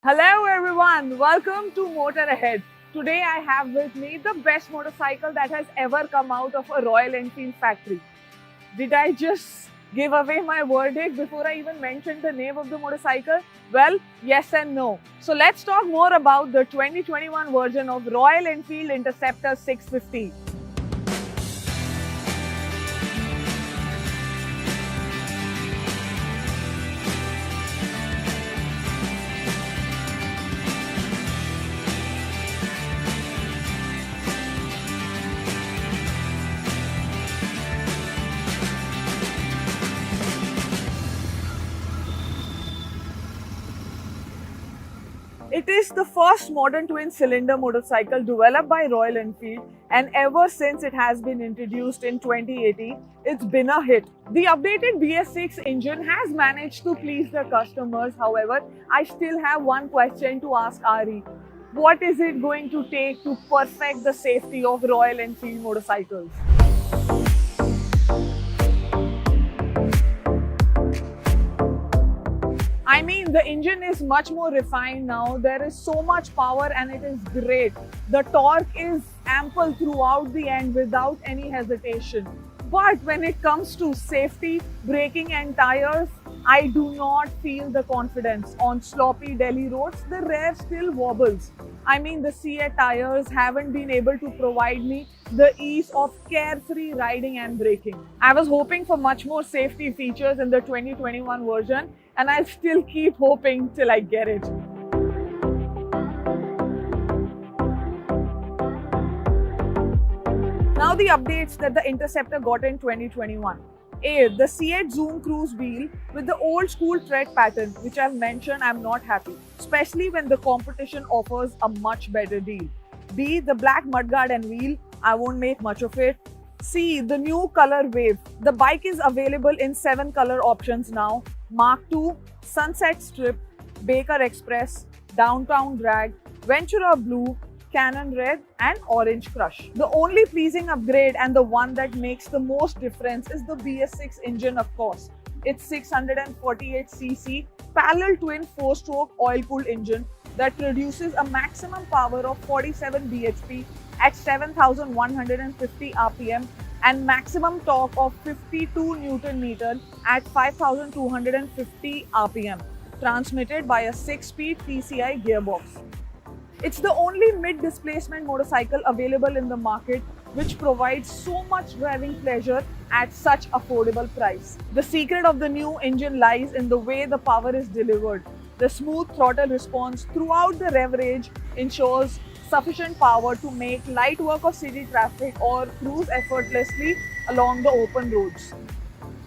Hello everyone, welcome to Motor Ahead. Today I have with me the best motorcycle that has ever come out of a Royal Enfield factory. Did I just give away my verdict before I even mentioned the name of the motorcycle? Well, yes and no. So let's talk more about the 2021 version of Royal Enfield Interceptor 650. It is the first modern twin-cylinder motorcycle developed by Royal Enfield, and ever since it has been introduced in 2018, it's been a hit. The updated BS6 engine has managed to please the customers. However, I still have one question to ask Ari. What is it going to take to perfect the safety of Royal Enfield motorcycles? I mean, the engine is much more refined now. There is so much power and it is great. The torque is ample throughout the end without any hesitation. But when it comes to safety, braking and tires, I do not feel the confidence. On sloppy Delhi roads, the rear still wobbles. I mean, the C8 tires haven't been able to provide me the ease of carefree riding and braking. I was hoping for much more safety features in the 2021 version, and I'll still keep hoping till I get it. Now the updates that the Interceptor got in 2021. A. The C8 Zoom Cruise wheel with the old school tread pattern, which I've mentioned I'm not happy, especially when the competition offers a much better deal. B. The black mudguard and wheel, I won't make much of it. C. The new color wave. The bike is available in 7 color options now: Mark II, Sunset Strip, Baker Express, Downtown Drag, Ventura Blue, Cannon Red and Orange Crush. The only pleasing upgrade and the one that makes the most difference is the BS6 engine, of course. It's 648cc parallel twin 4-stroke oil-cooled engine that produces a maximum power of 47 bhp at 7,150 rpm and maximum torque of 52 Newton meter at 5,250 rpm, transmitted by a 6-speed PCI gearbox. It's the only mid-displacement motorcycle available in the market which provides so much driving pleasure at such affordable price. The secret of the new engine lies in the way the power is delivered. The smooth throttle response throughout the rev range ensures sufficient power to make light work of city traffic or cruise effortlessly along the open roads.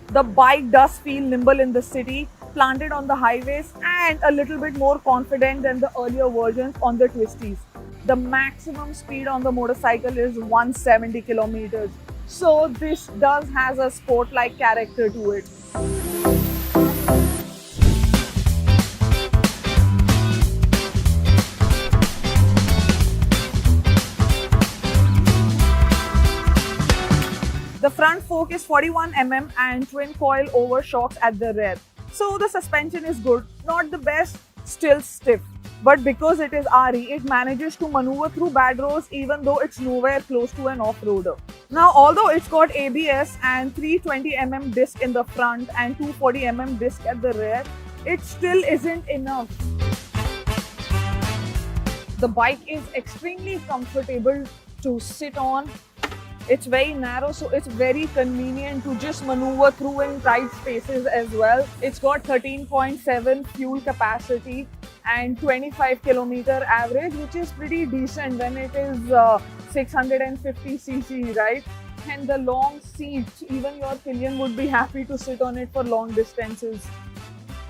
The bike does feel nimble in the city, planted on the highways, and a little bit more confident than the earlier versions on the twisties. The maximum speed on the motorcycle is 170 kilometers. So this does has a sport-like character to it. The front fork is 41 mm and twin coil over shocks at the rear. So the suspension is good, not the best, still stiff. But because it is RE, it manages to maneuver through bad roads even though it's nowhere close to an off-roader. Now, although it's got ABS and 320 mm disc in the front and 240 mm disc at the rear, it still isn't enough. The bike is extremely comfortable to sit on. It's very narrow, so it's very convenient to just maneuver through in tight spaces as well. It's got 13.7 fuel capacity and 25 kilometer average, which is pretty decent when it is 650cc, right? And the long seat, even your pillion would be happy to sit on it for long distances.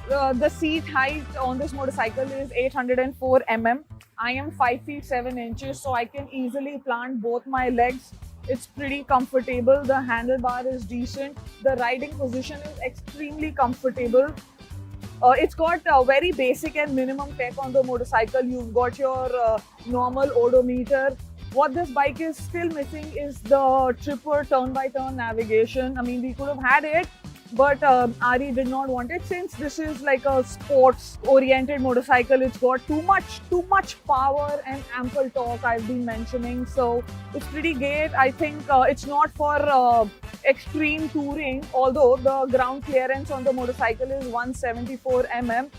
The seat height on this motorcycle is 804 mm. I am 5 feet 7 inches, so I can easily plant both my legs. It's pretty comfortable. The handlebar is decent. The riding position is extremely comfortable. It's got very basic and minimum tech on the motorcycle. You've got your normal odometer. What this bike is still missing is the tripper turn-by-turn navigation. I mean, we could have had it, but Ari did not want it since this is like a sports oriented motorcycle. It's got too much power and ample torque, I've been mentioning, so it's pretty great. I think it's not for extreme touring, although the ground clearance on the motorcycle is 174 mm.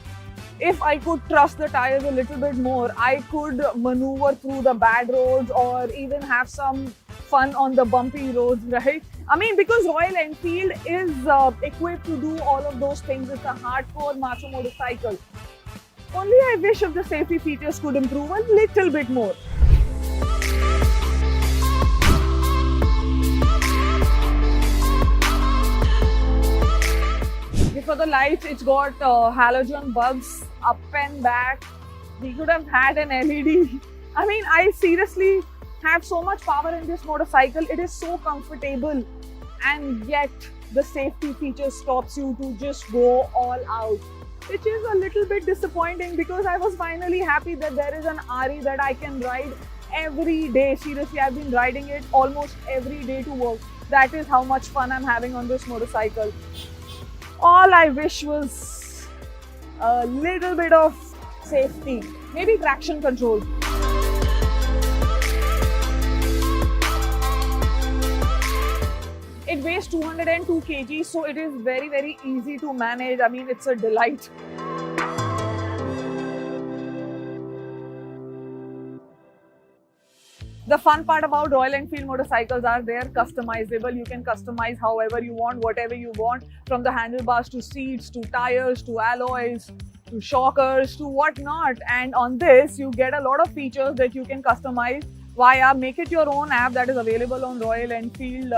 If I could trust the tires a little bit more, I could maneuver through the bad roads or even have some fun on the bumpy roads, right? I mean, because Royal Enfield is equipped to do all of those things. It's a hardcore macho motorcycle. Only I wish if the safety features could improve a little bit more. For the lights, it's got halogen bulbs up and back. We could have had an LED. I mean, I seriously have so much power in this motorcycle. It is so comfortable, and yet the safety feature stops you to just go all out, which is a little bit disappointing because I was finally happy that there is an Ari that I can ride every day. Seriously, I've been riding it almost every day to work. That is how much fun I'm having on this motorcycle. All I wish was a little bit of safety, maybe traction control. It weighs 202 kg, so it is very easy to manage. I mean, it's a delight. The fun part about Royal Enfield motorcycles are they're customizable. You can customize however you want, whatever you want, from the handlebars to seats, to tires, to alloys, to shockers, to whatnot. And on this, you get a lot of features that you can customize via Make It Your Own app that is available on Royal Enfield.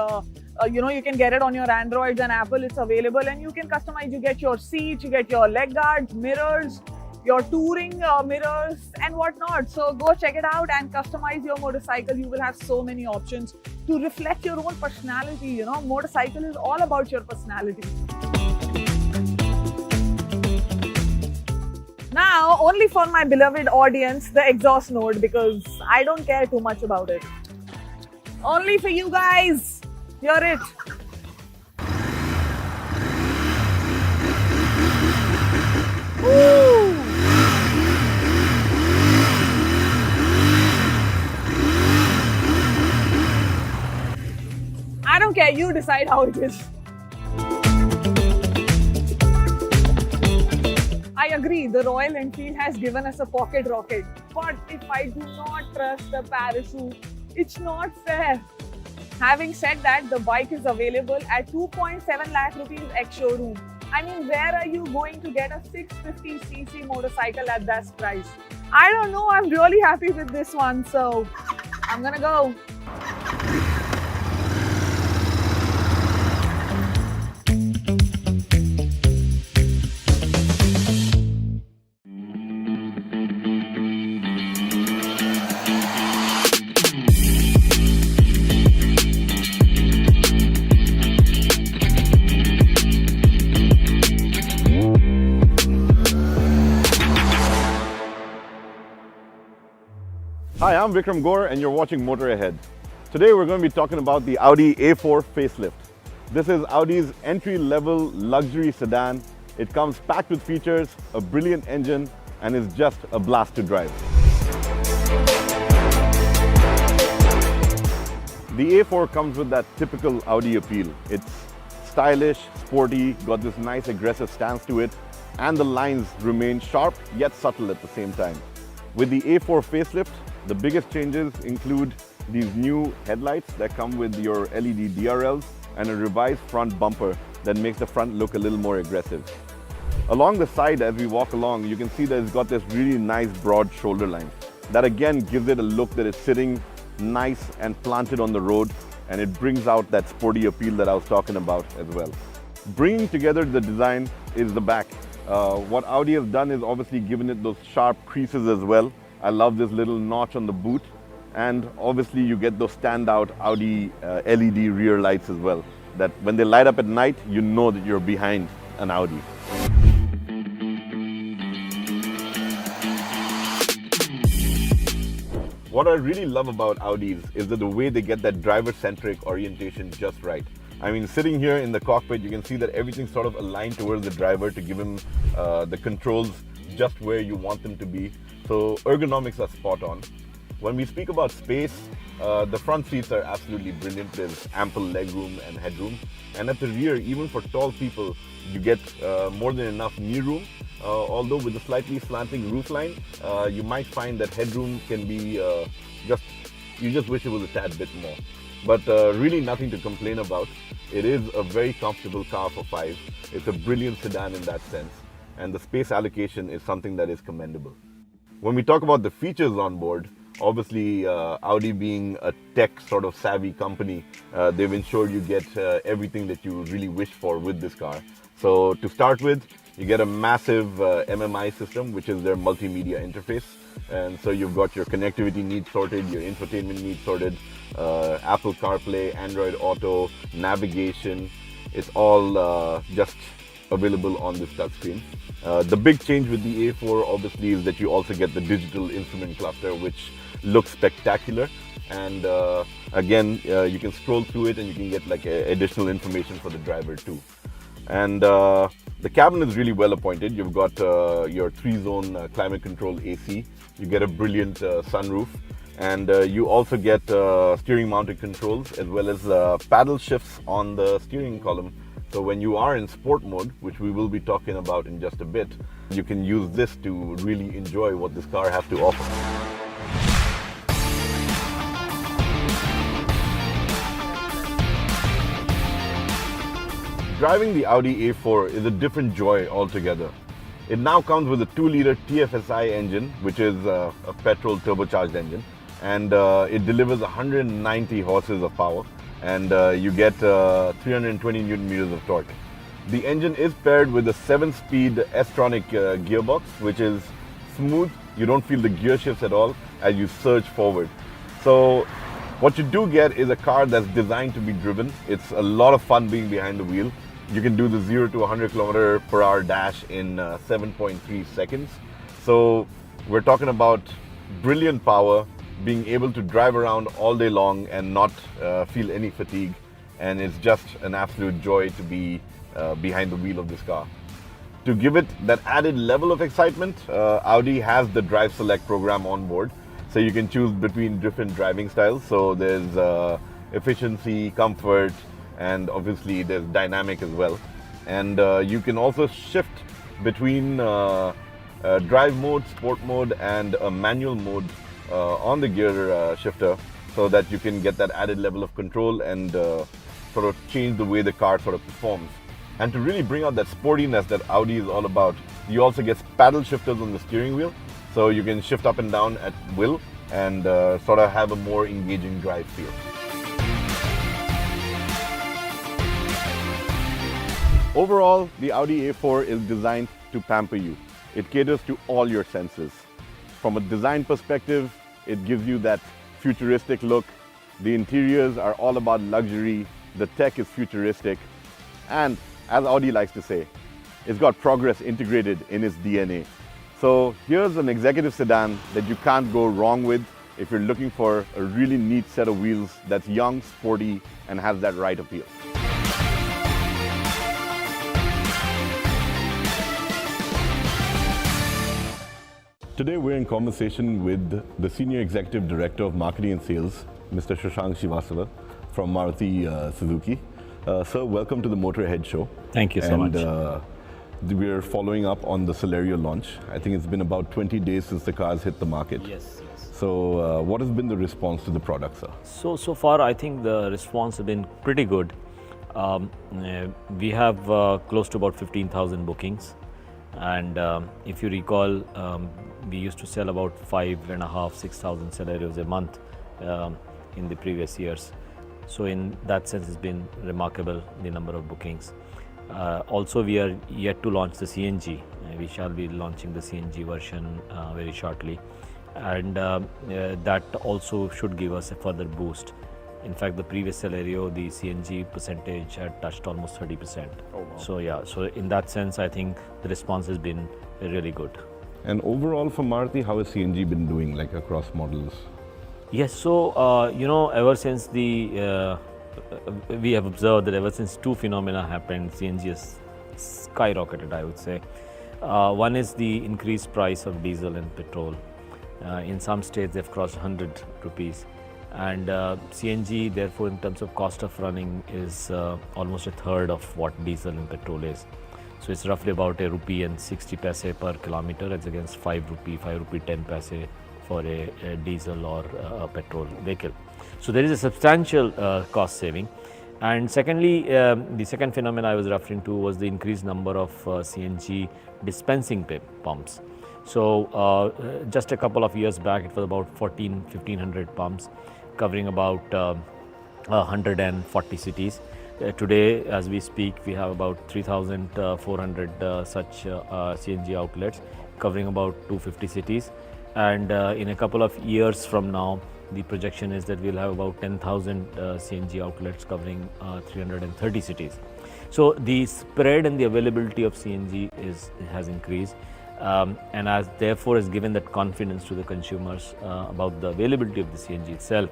You can get it on your Androids and Apple. It's available, and you can customize. You get your seats, you get your leg guards, mirrors, your touring mirrors and whatnot. So go check it out and customize your motorcycle. You will have so many options to reflect your own personality. You know, motorcycle is all about your personality. Now, only for my beloved audience, the exhaust note, because I don't care too much about it. Only for you guys. Hear it. Woo! I don't care, you decide how it is. I agree, the Royal Enfield has given us a pocket rocket. But if I do not trust the parachute, it's not fair. Having said that, the bike is available at 2.7 lakh rupees ex-showroom. I mean, where are you going to get a 650cc motorcycle at that price? I don't know, I'm really happy with this one, so I'm gonna go. Hi, I'm Vikram Gore and you're watching Motor Ahead. Today we're going to be talking about the Audi A4 facelift. This is Audi's entry-level luxury sedan. It comes packed with features, a brilliant engine, and is just a blast to drive. The A4 comes with that typical Audi appeal. It's stylish, sporty, got this nice aggressive stance to it, and the lines remain sharp yet subtle at the same time. With the A4 facelift, the biggest changes include these new headlights that come with your LED DRLs and a revised front bumper that makes the front look a little more aggressive. Along the side, as we walk along, you can see that it's got this really nice broad shoulder line. That again gives it a look that is sitting nice and planted on the road, and it brings out that sporty appeal that I was talking about as well. Bringing together the design is the back. What Audi has done is obviously given it those sharp creases as well. I love this little notch on the boot, and obviously you get those standout Audi LED rear lights as well, that when they light up at night, you know that you're behind an Audi. What I really love about Audis is that the way they get that driver-centric orientation just right. I mean, sitting here in the cockpit, you can see that everything's sort of aligned towards the driver to give him the controls just where you want them to be. So ergonomics are spot on. When we speak about space, the front seats are absolutely brilliant. There's ample legroom and headroom. And at the rear, even for tall people, you get more than enough knee room. Although with a slightly slanting roofline, you might find that headroom can be you just wish it was a tad bit more. But really nothing to complain about. It is a very comfortable car for 5. It's a brilliant sedan in that sense. And the space allocation is something that is commendable. When we talk about the features on board, obviously Audi being a tech sort of savvy company, they've ensured you get everything that you really wish for with this car. So to start with, you get a massive MMI system, which is their multimedia interface. And so you've got your connectivity needs sorted, your infotainment needs sorted, Apple CarPlay, Android Auto, navigation. It's all just available on this touchscreen. The big change with the A4 obviously is that you also get the digital instrument cluster, which looks spectacular. And again, you can scroll through it and you can get like additional information for the driver too. And the cabin is really well appointed. You've got your 3-zone climate control AC. You get a brilliant sunroof. And you also get steering mounted controls as well as paddle shifts on the steering column. So when you are in sport mode, which we will be talking about in just a bit, you can use this to really enjoy what this car has to offer. Driving the Audi A4 is a different joy altogether. It now comes with a 2-liter TFSI engine, which is a petrol turbocharged engine, and it delivers 190 horses of power, and you get 320 Newton meters of torque. The engine is paired with a 7-speed S-tronic gearbox, which is smooth. You don't feel the gear shifts at all as you surge forward. So what you do get is a car that's designed to be driven. It's a lot of fun being behind the wheel. You can do the 0 to 100 km/h dash in 7.3 seconds. So we're talking about brilliant power, being able to drive around all day long and not feel any fatigue. And it's just an absolute joy to be behind the wheel of this car. To give it that added level of excitement, Audi has the Drive Select program on board. So you can choose between different driving styles. So there's efficiency, comfort, and obviously there's dynamic as well. And you can also shift between drive mode, sport mode, and a manual mode on the gear shifter, so that you can get that added level of control and sort of change the way the car sort of performs. And to really bring out that sportiness that Audi is all about, you also get paddle shifters on the steering wheel, so you can shift up and down at will and sort of have a more engaging drive feel. Overall, the Audi A4 is designed to pamper you. It caters to all your senses. From a design perspective, it gives you that futuristic look. The interiors are all about luxury. The tech is futuristic. And as Audi likes to say, it's got progress integrated in its DNA. So here's an executive sedan that you can't go wrong with if you're looking for a really neat set of wheels that's young, sporty, and has that right appeal. Today we're in conversation with the Senior Executive Director of Marketing and Sales, Mr. Shashank Srivastava from Maruti Suzuki. Sir, welcome to the Motorhead Show. Thank you so much. We're following up on the Celerio launch. I think it's been about 20 days since the cars hit the market. Yes. So what has been the response to the product, sir? So far, I think the response has been pretty good. We have close to about 15,000 bookings. And if you recall, we used to sell about 5,500, 6,000 Celerios a month in the previous years. So in that sense, it's been remarkable, the number of bookings. Also, we are yet to launch the CNG. We shall be launching the CNG version very shortly. And that also should give us a further boost. In fact, the previous Celerio, the CNG percentage had touched almost 30%. Oh, wow. So yeah, so in that sense, I think the response has been really good. And overall for Maruti, how has CNG been doing, like across models? Yes, so ever since the we have observed that ever since two phenomena happened, CNG has skyrocketed, I would say. One is the increased price of diesel and petrol. In some states, they've crossed 100 rupees. And CNG, therefore, in terms of cost of running, is almost a third of what diesel and petrol is. So it's roughly about ₹1.60 per kilometer as against ₹5.10 for a diesel or a petrol vehicle. So there is a substantial cost saving. And secondly, the second phenomenon I was referring to was the increased number of CNG dispensing pumps. So just a couple of years back, it was about 1,500 pumps covering about 140 cities. Today, as we speak, we have about 3,400 such CNG outlets covering about 250 cities. And in a couple of years from now, the projection is that we'll have about 10,000 CNG outlets covering 330 cities. So the spread and the availability of CNG has increased, and therefore has given that confidence to the consumers about the availability of the CNG itself.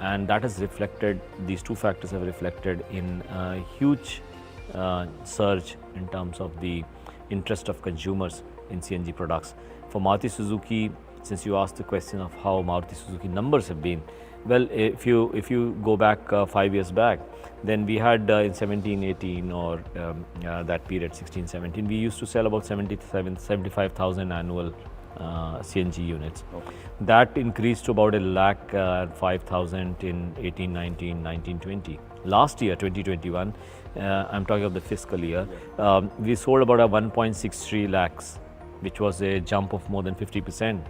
And that has reflected, these two factors have reflected in a huge surge in terms of the interest of consumers in CNG products. For Maruti Suzuki, since you asked the question of how Maruti Suzuki numbers have been, well, if you go back 5 years back, then we had in 17-18 or that period 16-17, we used to sell about 75,000 annual CNG units. Okay. That increased to about 105,000 in 18-19, 19-20. Last year, 2021, I'm talking of the fiscal year, we sold about 1.63 lakhs, which was a jump of more than 50%.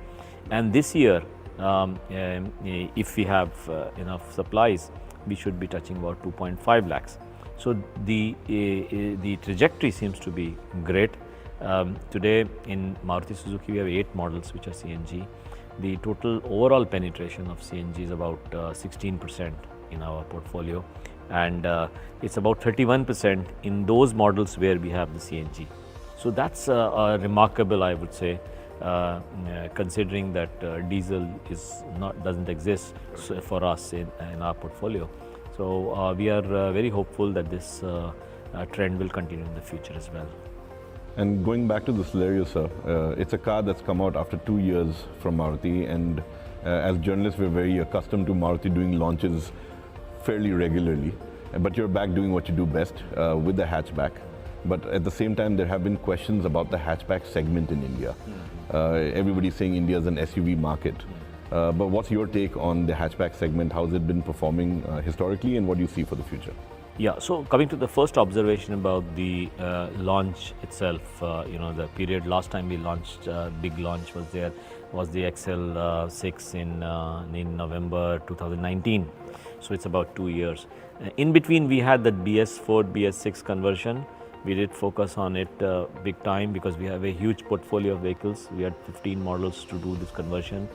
And this year, if we have enough supplies, we should be touching about 2.5 lakhs. So the trajectory seems to be great. Today in Maruti Suzuki, we have 8 models which are CNG. The total overall penetration of CNG is about 16% in our portfolio, and it's about 31% in those models where we have the CNG. So that's remarkable, I would say, considering that diesel doesn't exist for us in our portfolio. So we are very hopeful that this trend will continue in the future as well. And going back to the Celerio, sir, it's a car that's come out after 2 years from Maruti, and as journalists, we're very accustomed to Maruti doing launches fairly regularly. But you're back doing what you do best with the hatchback. But at the same time, there have been questions about the hatchback segment in India. Everybody's saying India is an SUV market. But what's your take on the hatchback segment? How's it been performing historically, and what do you see for the future? Yeah, so coming to the first observation about the launch itself, the period last time we launched, big launch was the XL6 in November 2019. So it's about 2 years. In between, we had that BS4, BS6 conversion. We did focus on it big time because we have a huge portfolio of vehicles. We had 15 models to do this conversion.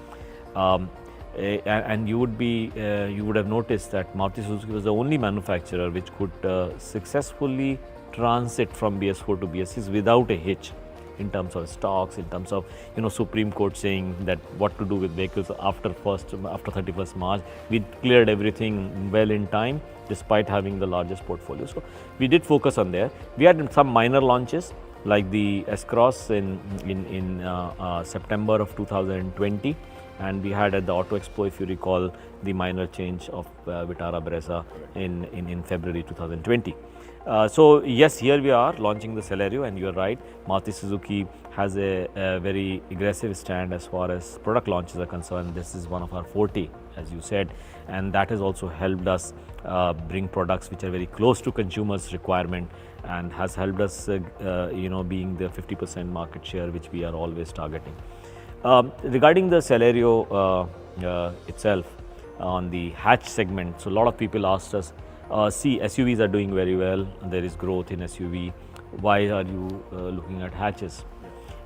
And you would have noticed that Maruti Suzuki was the only manufacturer which could successfully transit from BS4 to BS6 without a hitch, in terms of stocks, in terms of Supreme Court saying that what to do with vehicles after 31st March. We cleared everything well in time, despite having the largest portfolio. So we did focus on there. We had some minor launches like the S-Cross in September of 2020. And we had at the Auto Expo, if you recall, the minor change of Vitara Brezza in February 2020. So yes, here we are launching the Celerio, and you're right, Maruti Suzuki has a very aggressive stand as far as product launches are concerned. This is one of our forte, as you said, and that has also helped us bring products which are very close to consumers' requirement, and has helped us being the 50% market share which we are always targeting. Regarding the Celerio itself, on the hatch segment, so a lot of people asked us, see, SUVs are doing very well, there is growth in SUV, why are you looking at hatches?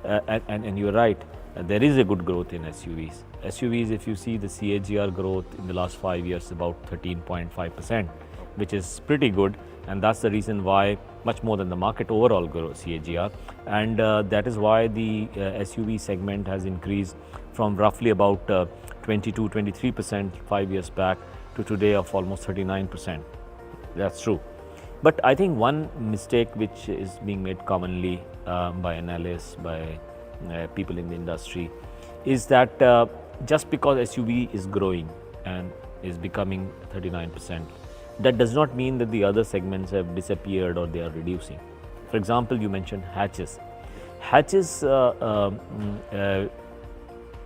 And you're right, there is a good growth in SUVs. SUVs, if you see the CAGR growth in the last 5 years, about 13.5%, which is pretty good, and that's the reason why much more than the market overall growth CAGR, and that is why the SUV segment has increased from roughly about 22-23% 5 years back to today of almost 39%. That's true. But I think one mistake which is being made commonly by analysts, by people in the industry, is that just because SUV is growing and is becoming 39%, that does not mean that the other segments have disappeared or they are reducing. For example, you mentioned hatches. Hatches are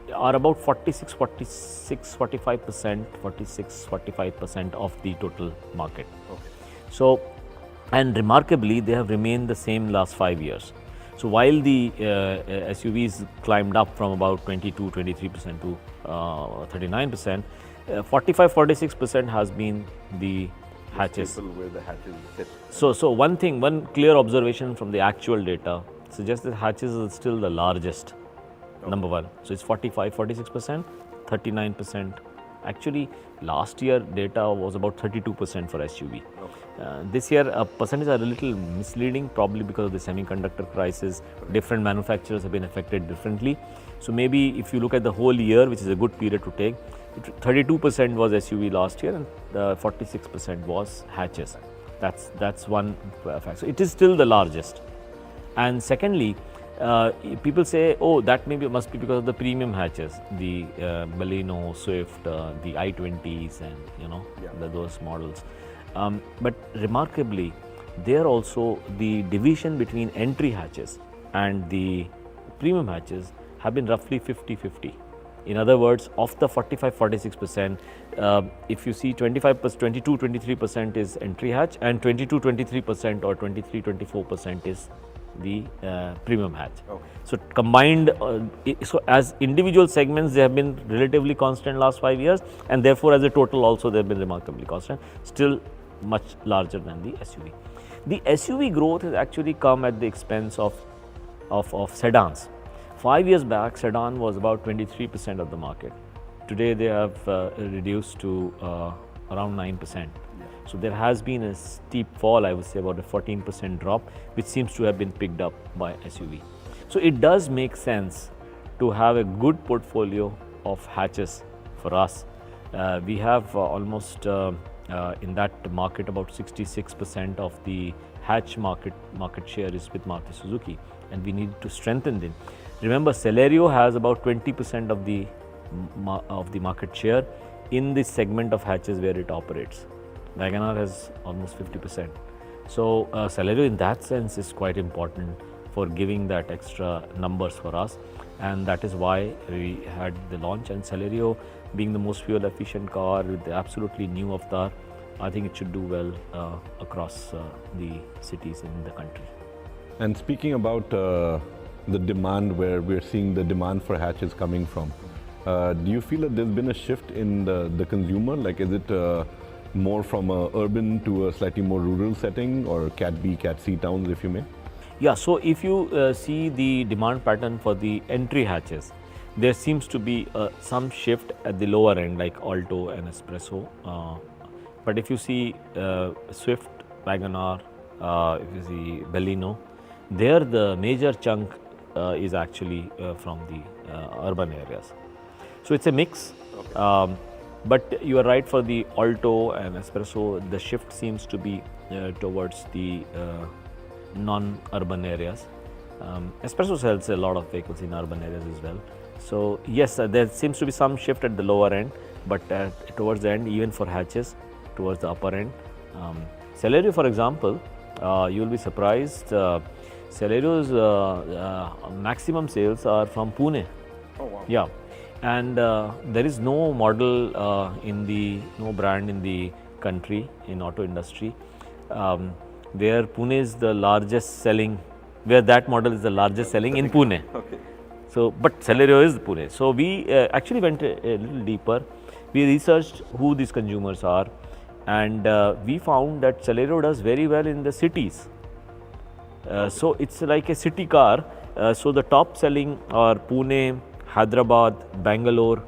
about 45% of the total market. Okay. So, and remarkably, they have remained the same last 5 years. So, while the SUVs climbed up from about 23% to 39%, 45-46% has been the hatches. People where the hatches sit. So one clear observation from the actual data suggests that hatches is still the largest, number one. So it's 45-46%, 39%. Actually, last year data was about 32% for SUV. This year percentages are a little misleading, probably because of the semiconductor crisis. Different manufacturers have been affected differently. So maybe if you look at the whole year, which is a good period to take, 32% was SUV last year and 46% was hatches. That's one fact. So it is still the largest. And secondly, people say, oh, that must be because of the premium hatches, the Baleno, Swift, the i20s, and those models. But remarkably, there also the division between entry hatches and the premium hatches have been roughly 50-50. In other words, of the 45-46%, if you see 22-23% is entry hatch and 22-23% or 23-24% is the premium hatch. Okay. So combined, so as individual segments, they have been relatively constant last 5 years, and therefore as a total also they have been remarkably constant, still much larger than the SUV. The SUV growth has actually come at the expense of sedans. 5 years back, sedan was about 23% of the market. Today they have reduced to around 9%. So there has been a steep fall, I would say about a 14% drop, which seems to have been picked up by SUV. So it does make sense to have a good portfolio of hatches for us. We have almost in that market about 66% of the hatch market share is with Maruti Suzuki, and we need to strengthen it. Remember, Celerio has about 20% of the market share in the segment of hatches where it operates. WagonR has almost 50%. So Celerio in that sense is quite important for giving that extra numbers for us, and that is why we had the launch. And Celerio being the most fuel efficient car with the absolutely new avatar, I think it should do well across the cities in the country. And speaking about the demand, where we're seeing the demand for hatches coming from, do you feel that there's been a shift in the consumer? Like, is it more from a urban to a slightly more rural setting, or Cat B, Cat C towns, if you may? Yeah, so if you see the demand pattern for the entry hatches, there seems to be some shift at the lower end, like Alto and Espresso. But if you see Swift, WagonR, if you see Baleno, there the major chunk is actually from the urban areas. So it's a mix. Okay. But you are right, for the Alto and Espresso, the shift seems to be towards the non-urban areas. Espresso sells a lot of vehicles in urban areas as well. So yes, there seems to be some shift at the lower end, but towards the end, even for hatches, towards the upper end. Celerio, for example, you will be surprised, Celerio's maximum sales are from Pune. Oh wow. Yeah. And there is no model no brand in the country, in auto industry, where Pune is the largest selling, where that model is the largest selling in Pune. Okay. So, but Celerio is Pune. So we actually went a little deeper. We researched who these consumers are, and we found that Celerio does very well in the cities. So it's like a city car. So the top selling are Pune, Hyderabad, Bangalore.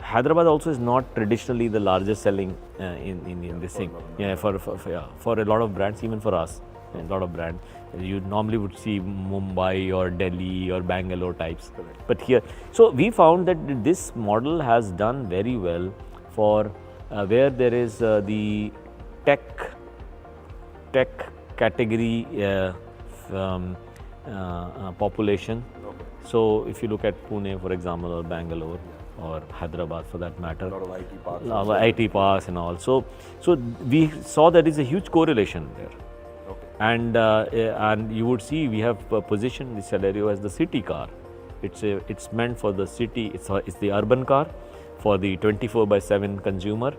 Hyderabad also is not traditionally the largest selling in this thing. Yeah, for a lot of brands, even for us, a lot of brands. You normally would see Mumbai or Delhi or Bangalore types. Correct. But here, so we found that this model has done very well for where there is the tech category population. So if you look at Pune, for example, or Bangalore, or Hyderabad for that matter, A lot of IT parks. lot of IT parks and all. So we saw there is a huge correlation there. Okay. And you would see we have positioned the Celerio as the city car. It's meant for the city. It's the urban car for the 24/7 consumer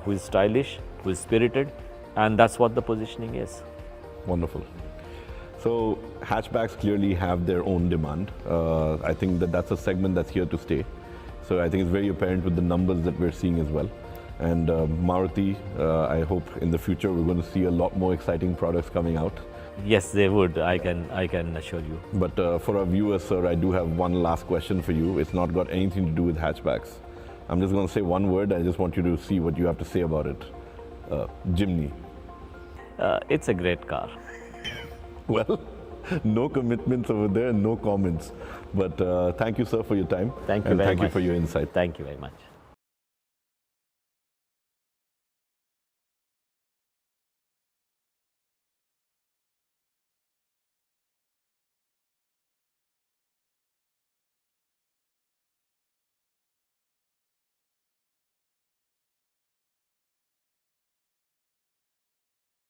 who is stylish, who is spirited, and that's what the positioning is. Wonderful. So hatchbacks clearly have their own demand. I think that's a segment that's here to stay. So I think it's very apparent with the numbers that we're seeing as well. And Maruti, I hope in the future we're going to see a lot more exciting products coming out. Yes, they would. I can assure you. But for our viewers, sir, I do have one last question for you. It's not got anything to do with hatchbacks. I'm just going to say one word. I just want you to see what you have to say about it. Jimny. It's a great car. Well, no commitments over there, no comments. But thank you, sir, for your time. Thank you and very thank much. you for your insight. Thank you very much.